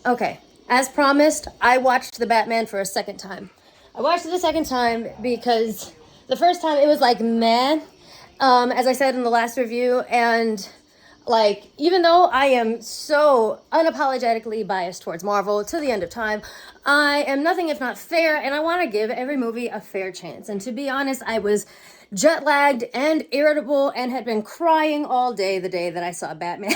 Okay, as promised, I watched The Batman for a second time. I watched it a second time because the first time it was like meh, as I said in the last review, and like even though I am so unapologetically biased towards Marvel to the end of time, I am nothing if not fair, and I want to give every movie a fair chance. And to be honest, I was jet lagged and irritable and had been crying all day the day that I saw Batman,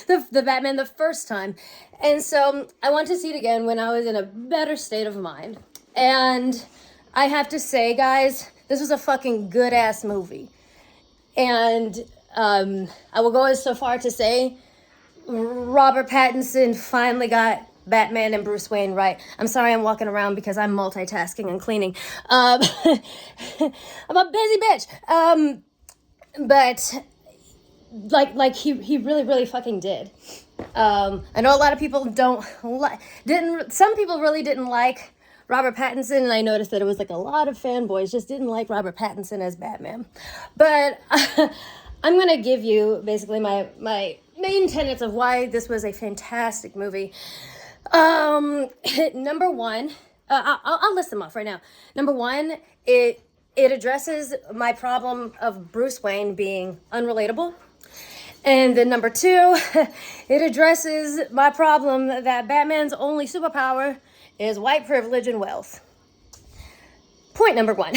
the Batman the first time. And so I want to see it again when I was in a better state of mind. And I have to say, guys, this was a fucking good ass movie. And I will go so far to say Robert Pattinson finally got Batman and Bruce Wayne right. I'm sorry I'm walking around because I'm multitasking and cleaning. I'm a busy bitch. But like he really fucking did. I know a lot of people some people really didn't like Robert Pattinson, and I noticed that it was like a lot of fanboys just didn't like Robert Pattinson as Batman. But I'm going to give you basically my main tenets of why this was a fantastic movie. Number one, I'll list them off right now. Number one, it addresses my problem of Bruce Wayne being unrelatable. And then number two, it addresses my problem that Batman's only superpower is white privilege and wealth. Point number one.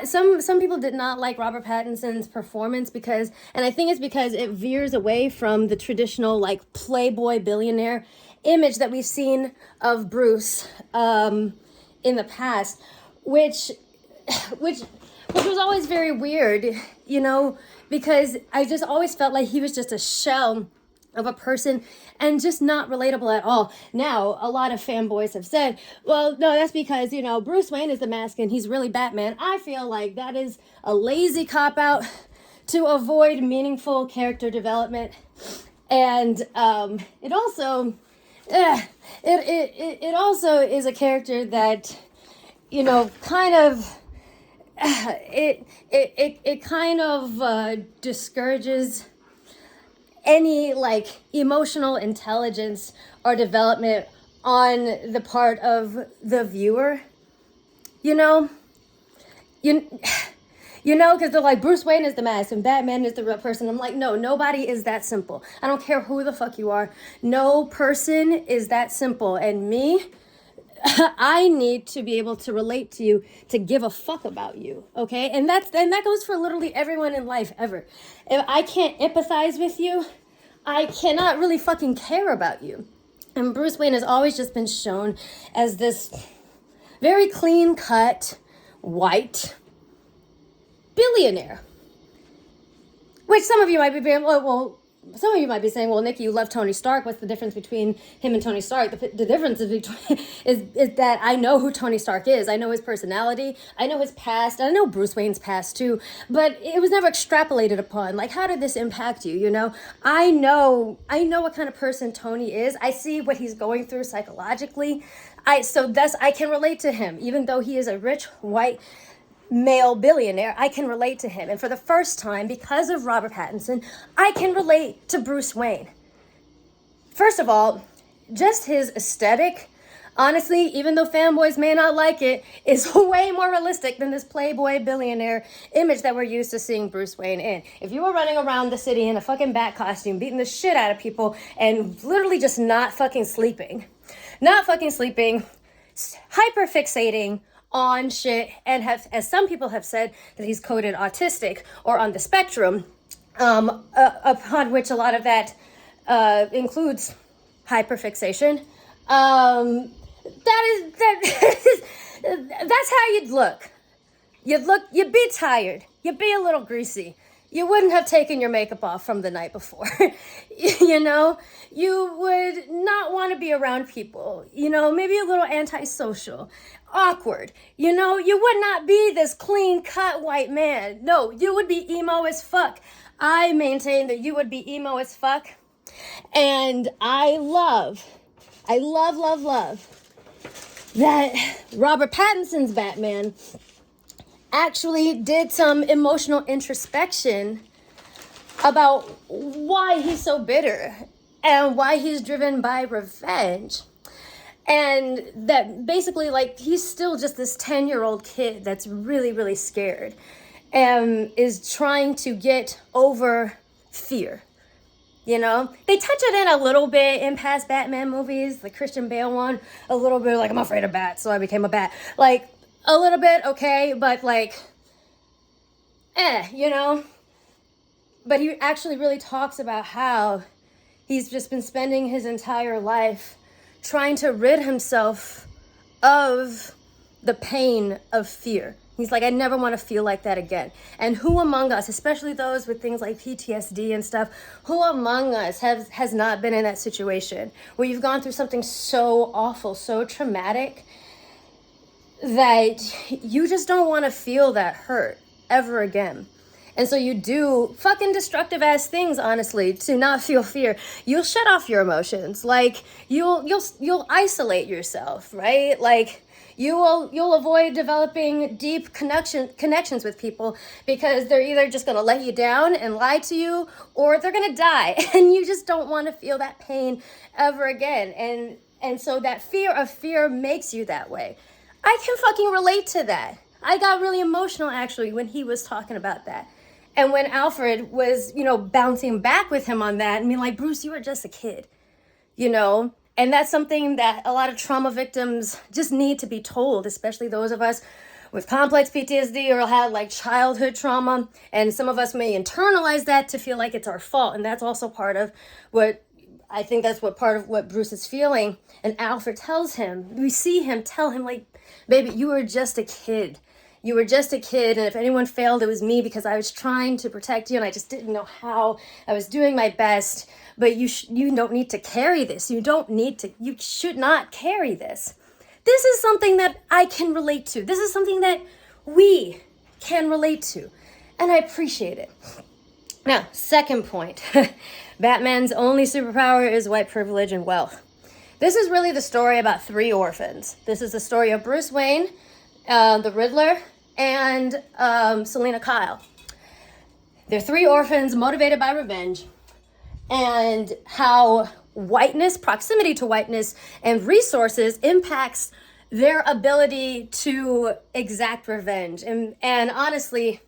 Some people did not like Robert Pattinson's performance because, and I think it's because it veers away from the traditional like playboy billionaire image that we've seen of Bruce in the past, which was always very weird, because I just always felt like he was just a shell of a person and just not relatable at all. Now, a lot of fanboys have said, well, no, that's because, Bruce Wayne is the mask and he's really Batman. I feel like that is a lazy cop-out to avoid meaningful character development. And it also is a character that, kind of, it kind of discourages any like emotional intelligence or development on the part of the viewer, because they're like, Bruce Wayne is the mask and Batman is the real person. I'm like, no, nobody is that simple. I don't care who the fuck you are. No person is that simple. And me, I need to be able to relate to you, to give a fuck about you, okay? And that goes for literally everyone in life ever. If I can't empathize with you, I cannot really fucking care about you. And Bruce Wayne has always just been shown as this very clean-cut, white billionaire. Which some of you might be saying, some of you might be saying, well, Nikki, you love Tony Stark. What's the difference between him and Tony Stark? The difference is that I know who Tony Stark is. I know his personality. I know his past. I know Bruce Wayne's past too. But it was never extrapolated upon. Like, how did this impact you? I know what kind of person Tony is. I see what he's going through psychologically. I can relate to him, even though he is a rich white male billionaire. I can relate to him. And for the first time, because of Robert Pattinson, I can relate to Bruce Wayne. First of all, just his aesthetic, honestly, even though fanboys may not like it, is way more realistic than this playboy billionaire image that we're used to seeing Bruce Wayne in. If you were running around the city in a fucking bat costume, beating the shit out of people, and literally just not fucking sleeping, hyper-fixating on shit, and as some people have said, that he's coded autistic or on the spectrum, upon which a lot of that includes hyperfixation. That's how you'd look. You'd be tired. You'd be a little greasy. You wouldn't have taken your makeup off from the night before. You would not want to be around people. Maybe a little antisocial, awkward. You would not be this clean-cut white man. No, you would be emo as fuck. I maintain that you would be emo as fuck. And I love that Robert Pattinson's Batman actually did some emotional introspection about why he's so bitter and why he's driven by revenge. And that basically, like, he's still just this 10-year-old kid that's really, really scared and is trying to get over fear. You know, they touch it in a little bit in past Batman movies, the Christian Bale one, a little bit like, I'm afraid of bats, so I became a bat. Like, a little bit, okay, but like, you know? But he actually really talks about how he's just been spending his entire life trying to rid himself of the pain of fear. He's like, I never want to feel like that again. And who among us, especially those with things like PTSD and stuff, who among us has not been in that situation where you've gone through something so awful, so traumatic, that you just don't want to feel that hurt ever again. And so you do fucking destructive ass things, honestly, to not feel fear. You'll shut off your emotions. Like, you'll isolate yourself, right? Like, you'll avoid developing deep connections with people because they're either just gonna let you down and lie to you, or they're gonna die, and you just don't want to feel that pain ever again. And so that fear of fear makes you that way. I can fucking relate to that. I got really emotional actually when he was talking about that. And when Alfred was, you know, bouncing back with him on that and being like, Bruce, you were just a kid, you know? And that's something that a lot of trauma victims just need to be told, especially those of us with complex PTSD or had like childhood trauma. And some of us may internalize that to feel like it's our fault. And that's also part of what, I think that's what part of what Bruce is feeling. And Alfred tells him, we see him tell him like, baby, you were just a kid. You were just a kid, and if anyone failed, it was me because I was trying to protect you, and I just didn't know how. I was doing my best, but you don't need to carry this. You should not carry this. This is something that I can relate to. This is something that we can relate to, and I appreciate it. Now, second point, Batman's only superpower is white privilege and wealth. This is really the story about three orphans. This is the story of Bruce Wayne, the Riddler, and Selina Kyle. They're three orphans motivated by revenge, and how whiteness, proximity to whiteness, and resources impacts their ability to exact revenge. And honestly,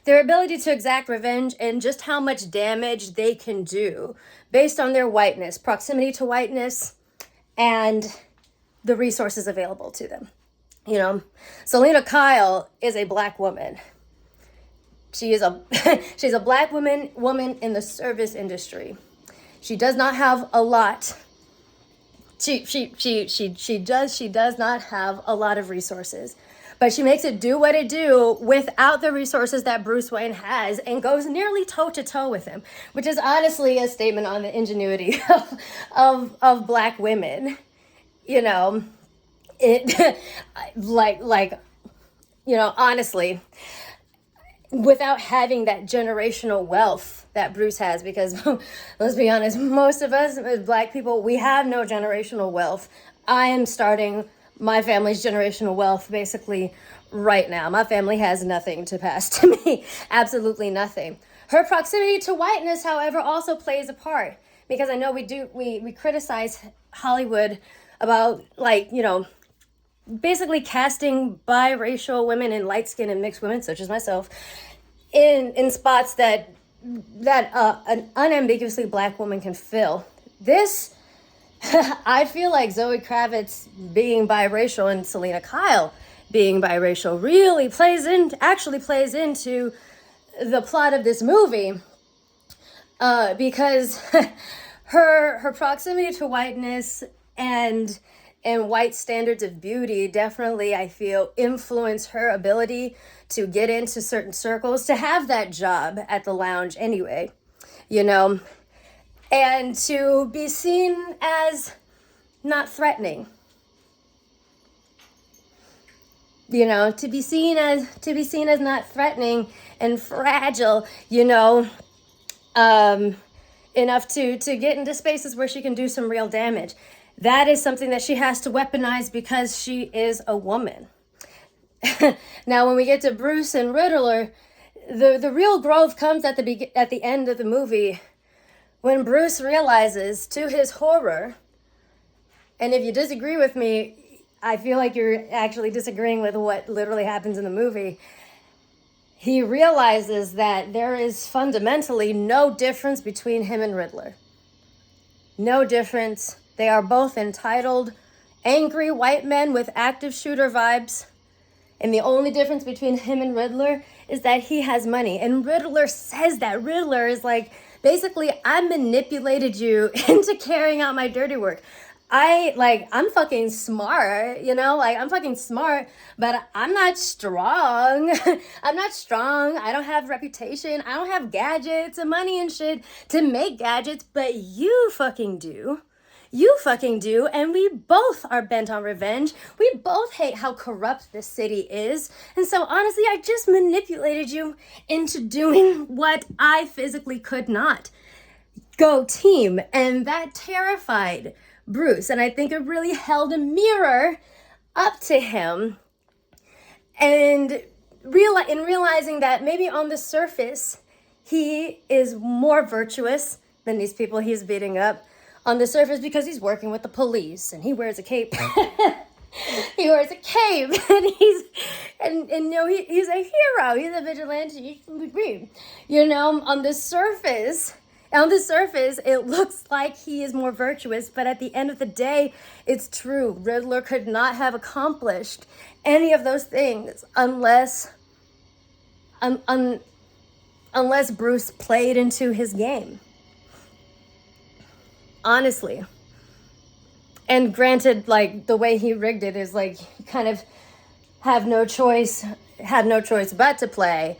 their ability to exact revenge and just how much damage they can do based on their whiteness, proximity to whiteness, and the resources available to them. You know, Selina Kyle is a black woman. She's a black woman in the service industry. She does not have a lot. She does not have a lot of resources, but she makes it do what it do without the resources that Bruce Wayne has, and goes nearly toe to toe with him, which is honestly a statement on the ingenuity of black women. You know, it like, you know, honestly, without having that generational wealth that Bruce has, because let's be honest, most of us as black people, we have no generational wealth. I am starting my family's generational wealth basically right now. My family has nothing to pass to me, absolutely nothing. Her proximity to whiteness, however, also plays a part, because I know we criticize Hollywood about, like, you know, basically casting biracial women and light skinned and mixed women, such as myself, in spots that an unambiguously black woman can fill. This, I feel like Zoe Kravitz being biracial and Selina Kyle being biracial really plays into the plot of this movie, because her proximity to whiteness and white standards of beauty definitely, I feel, influence her ability to get into certain circles, to have that job at the lounge anyway, you know, and to be seen as not threatening, you know, to be seen as not threatening and fragile, you know, enough to get into spaces where she can do some real damage. That is something that she has to weaponize because she is a woman. Now, when we get to Bruce and Riddler, the real growth comes at the end of the movie, when Bruce realizes, to his horror, and if you disagree with me, I feel like you're actually disagreeing with what literally happens in the movie. He realizes that there is fundamentally no difference between him and Riddler. No difference. They are both entitled, angry white men with active shooter vibes. And the only difference between him and Riddler is that he has money. And Riddler says that. Riddler is like, basically, I manipulated you into carrying out my dirty work. I'm fucking smart, I'm fucking smart, but I'm not strong. I'm not strong. I don't have reputation. I don't have gadgets and money and shit to make gadgets, but you fucking do. You fucking do, and we both are bent on revenge. We both hate how corrupt this city is. And so honestly, I just manipulated you into doing what I physically could not. Go team. And that terrified Bruce. And I think it really held a mirror up to him. And in realizing that maybe on the surface, he is more virtuous than these people he's beating up. On the surface, because he's working with the police and he wears a cape. He wears a cape and he's a hero. He's a vigilante. On the surface, it looks like he is more virtuous, but at the end of the day, it's true. Riddler could not have accomplished any of those things unless Bruce played into his game. Honestly. And granted, like, the way he rigged it is like you kind of had no choice but to play.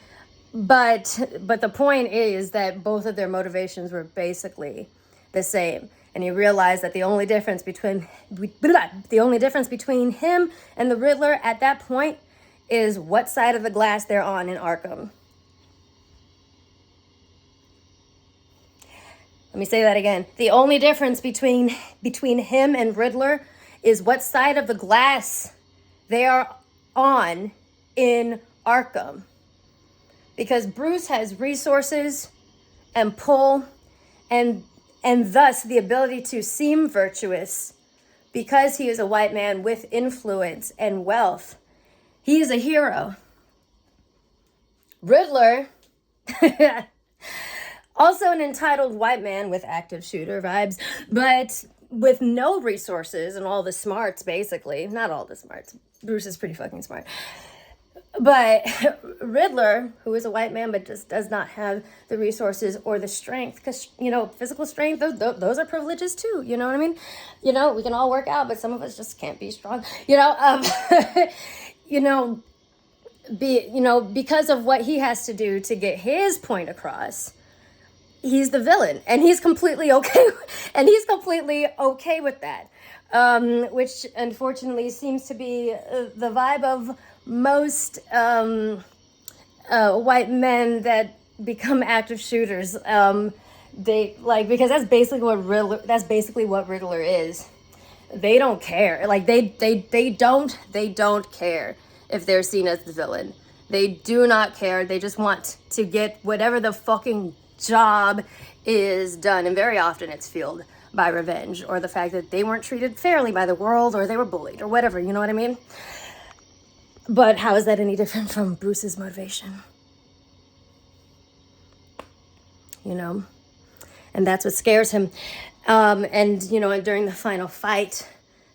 But the point is that both of their motivations were basically the same. And he realized that the only difference between him and the Riddler at that point is what side of the glass they're on in Arkham. Let me say that again. The only difference between him and Riddler is what side of the glass they are on in Arkham. Because Bruce has resources and pull and thus the ability to seem virtuous because he is a white man with influence and wealth. He is a hero. Riddler also an entitled white man with active shooter vibes, but with no resources and all the smarts, basically. Not all the smarts. Bruce is pretty fucking smart. But Riddler, who is a white man but just does not have the resources or the strength, because, physical strength, those are privileges too, you know what I mean? We can all work out, but some of us just can't be strong, because of what he has to do to get his point across. He's the villain, and he's completely okay. With that, which unfortunately seems to be the vibe of most white men that become active shooters. Because that's basically what Riddler is. They don't care. Like they don't care if they're seen as the villain. They do not care. They just want to get whatever the fucking job is done, and very often it's fueled by revenge or the fact that they weren't treated fairly by the world or they were bullied or whatever, you know what I mean? But how is that any different from Bruce's motivation? And that's what scares him. And during the final fight,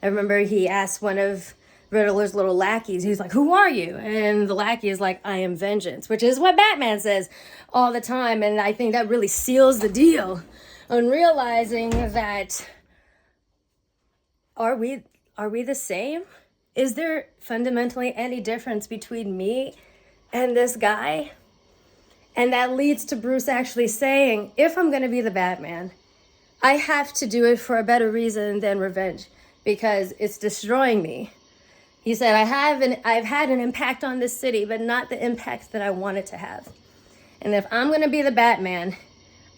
I remember he asked one of Riddler's little lackeys, he's like, "Who are you?" And the lackey is like, "I am vengeance," which is what Batman says all the time. And I think that really seals the deal on realizing that are we the same? Is there fundamentally any difference between me and this guy? And that leads to Bruce actually saying, if I'm going to be the Batman, I have to do it for a better reason than revenge, because it's destroying me. He said, I've had an impact on this city, but not the impact that I wanted to have. And if I'm going to be the Batman,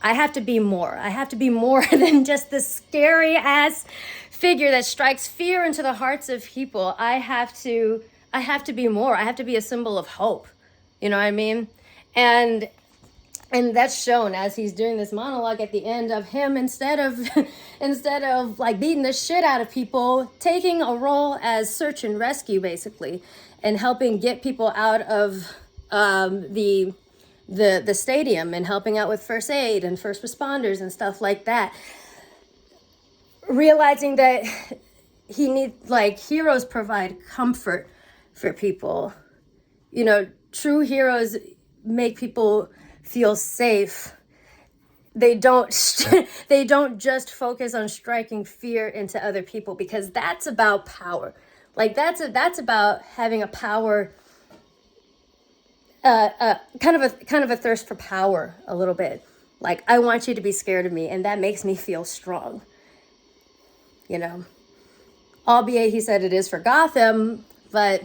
I have to be more. I have to be more than just this scary ass figure that strikes fear into the hearts of people. I have to be more. I have to be a symbol of hope. You know what I mean? And And that's shown as he's doing this monologue at the end of him, instead of instead of like beating the shit out of people, taking a role as search and rescue basically, and helping get people out of the stadium, and helping out with first aid and first responders and stuff like that. Realizing that he needs, like, heroes provide comfort for people. You know, true heroes make people feel safe. They don't they don't just focus on striking fear into other people, because that's about power. Like, that's about having a power, kind of a thirst for power a little bit. Like, I want you to be scared of me, and that makes me feel strong. You know, albeit he said it is for Gotham, but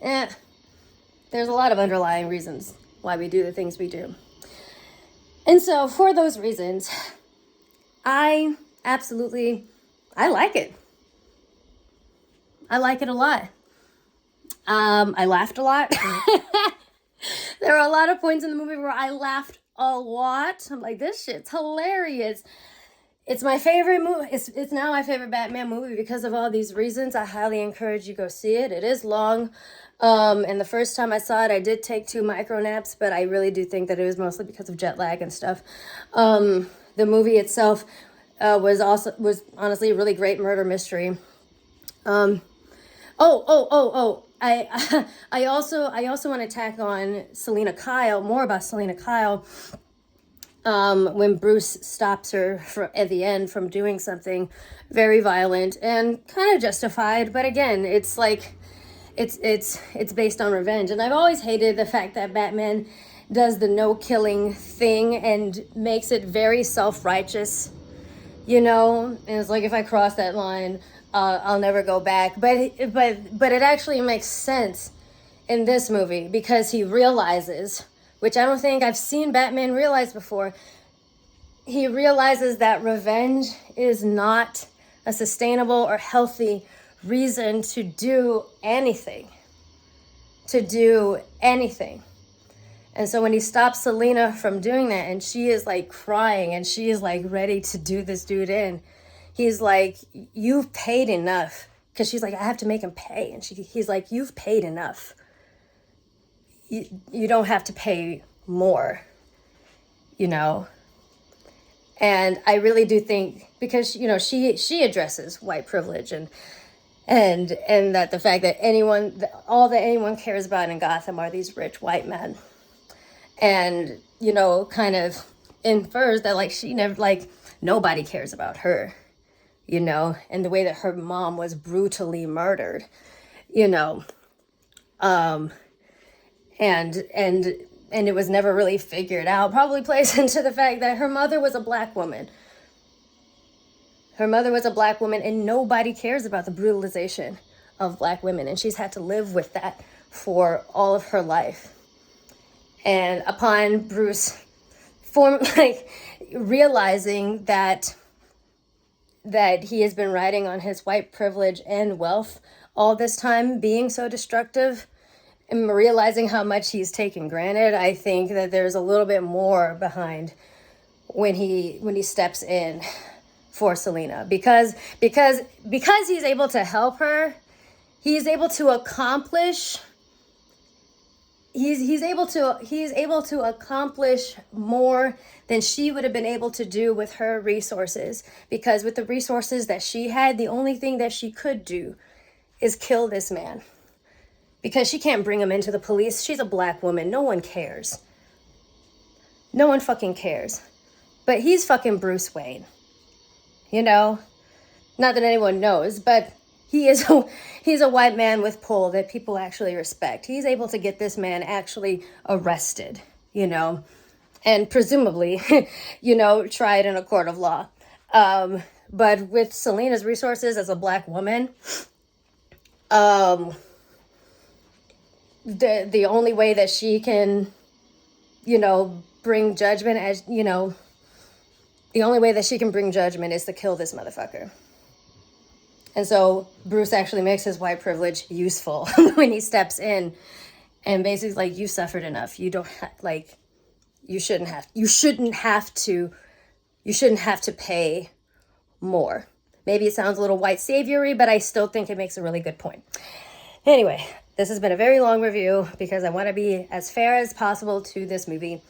there's a lot of underlying reasons why we do the things we do. And so for those reasons, I like it. I like it a lot. I laughed a lot. There are a lot of points in the movie where I laughed a lot. I'm like, this shit's hilarious. It's my favorite movie. It's now my favorite Batman movie because of all these reasons. I highly encourage you go see it. It is long. And the first time I saw it, I did take 2 micro naps, but I really do think that it was mostly because of jet lag and stuff. The movie itself was honestly a really great murder mystery. I also want to tack on Selina Kyle, more about Selina Kyle. When Bruce stops her at the end from doing something very violent and kind of justified, but again, it's like it's based on revenge. And I've always hated the fact that Batman does the no killing thing and makes it very self-righteous, you know. And it's like, if I cross that line, I'll never go back. But it actually makes sense in this movie, because he realizes, which I don't think I've seen Batman realize before, he realizes that revenge is not a sustainable or healthy reason to do anything. And so when he stops Selina from doing that, and she is like crying and she is like ready to do this dude in, he's like, you've paid enough. Because she's like, I have to make him pay. And he's like, you've paid enough. You don't have to pay more, you know. And I really do think, because, you know, she addresses white privilege and that the fact that all that anyone cares about in Gotham are these rich white men, and, you know, kind of infers that, like, she never, like, nobody cares about her, you know, and the way that her mom was brutally murdered, you know. And it was never really figured out. Probably plays into the fact that her mother was a black woman. And nobody cares about the brutalization of black women. And she's had to live with that for all of her life. And upon Bruce realizing that he has been riding on his white privilege and wealth all this time, being so destructive, and realizing how much he's taken granted, I think that there's a little bit more behind when he steps in for Selina, because he's able to help her. He's able to accomplish. He's able to accomplish more than she would have been able to do with her resources, because with the resources that she had, the only thing that she could do is kill this man. Because she can't bring him into the police. She's a black woman. No one cares. No one fucking cares. But he's fucking Bruce Wayne. You know? Not that anyone knows, but he's a white man with pull that people actually respect. He's able to get this man actually arrested, you know? And presumably, you know, tried in a court of law. But with Selina's resources as a black woman, the only way that she can, you know, bring judgment, as, you know, the only way that she can bring judgment is to kill this motherfucker. And so Bruce actually makes his white privilege useful when he steps in and basically like, you suffered enough. You don't like, you shouldn't have to pay more. Maybe it sounds a little white saviory, but I still think it makes a really good point. Anyway, this has been a very long review because I want to be as fair as possible to this movie.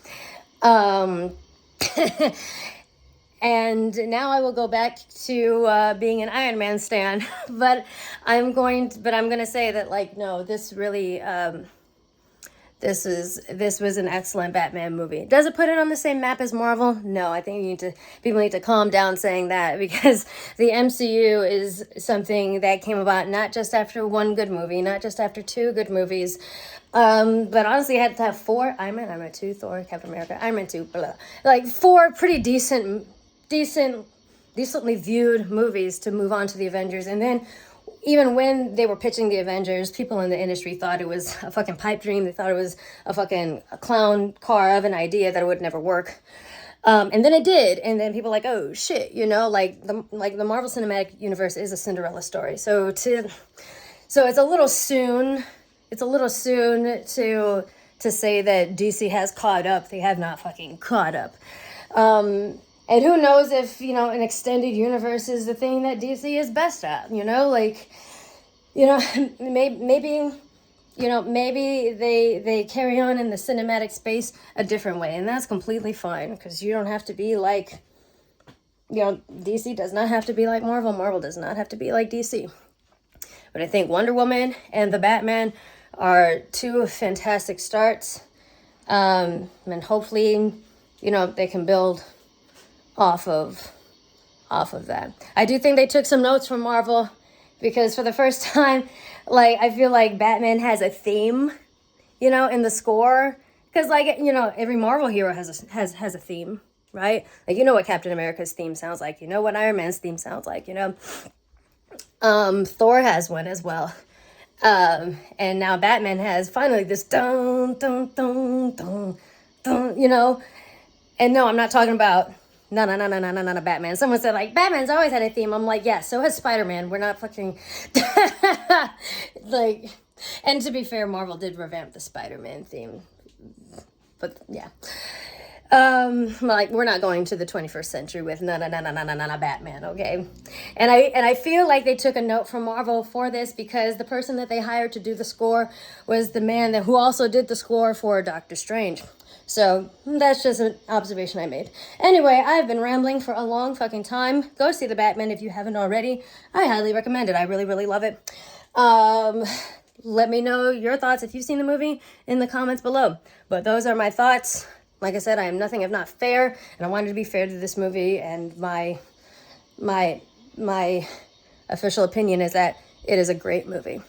And now I will go back to being an Iron Man stan, but I'm going to say that, like, no, this really, this was an excellent Batman movie. Does it put it on the same map as Marvel? No, I think people need to calm down saying that, because the MCU is something that came about not just after one good movie, not just after two good movies, but honestly, I had to have 4 Iron Man 2, Thor, Captain America, Iron Man 2, blah, like 4 pretty decently viewed movies to move on to the Avengers. And then even when they were pitching the Avengers, people in the industry thought it was a fucking pipe dream. They thought it was a clown car of an idea that it would never work. And then it did. And then people were like, oh shit, like the Marvel Cinematic Universe is a Cinderella story. So it's a little soon. It's a little soon to say that DC has caught up. They have not fucking caught up. And who knows if, an extended universe is the thing that DC is best at, maybe they carry on in the cinematic space a different way. And that's completely fine, because you don't have to be like, DC does not have to be like Marvel. Marvel does not have to be like DC. But I think Wonder Woman and the Batman are 2 fantastic starts. And hopefully, they can build off of that. I do think they took some notes from Marvel, because for the first time, like, I feel like Batman has a theme, in the score. Because, like, every Marvel hero has a theme, right? Like, what Captain America's theme sounds like. What Iron Man's theme sounds like, Thor has one as well. And now Batman has finally this dun, dun, dun, dun, dun, And no, I'm not talking about no, Batman. Someone said, like, Batman's always had a theme. I'm like, yeah, so has Spider-Man. We're not fucking, like, and to be fair, Marvel did revamp the Spider-Man theme. But, yeah. Like, we're not going to the 21st century with no, Batman, okay? And I feel like they took a note from Marvel for this, because the person that they hired to do the score was the man who also did the score for Doctor Strange. So that's just an observation I made. Anyway, I've been rambling for a long fucking time. Go see The Batman if you haven't already. I highly recommend it. I really, really love it. Let me know your thoughts if you've seen the movie in the comments below. But those are my thoughts. Like I said, I am nothing if not fair, and I wanted to be fair to this movie, and my official opinion is that it is a great movie.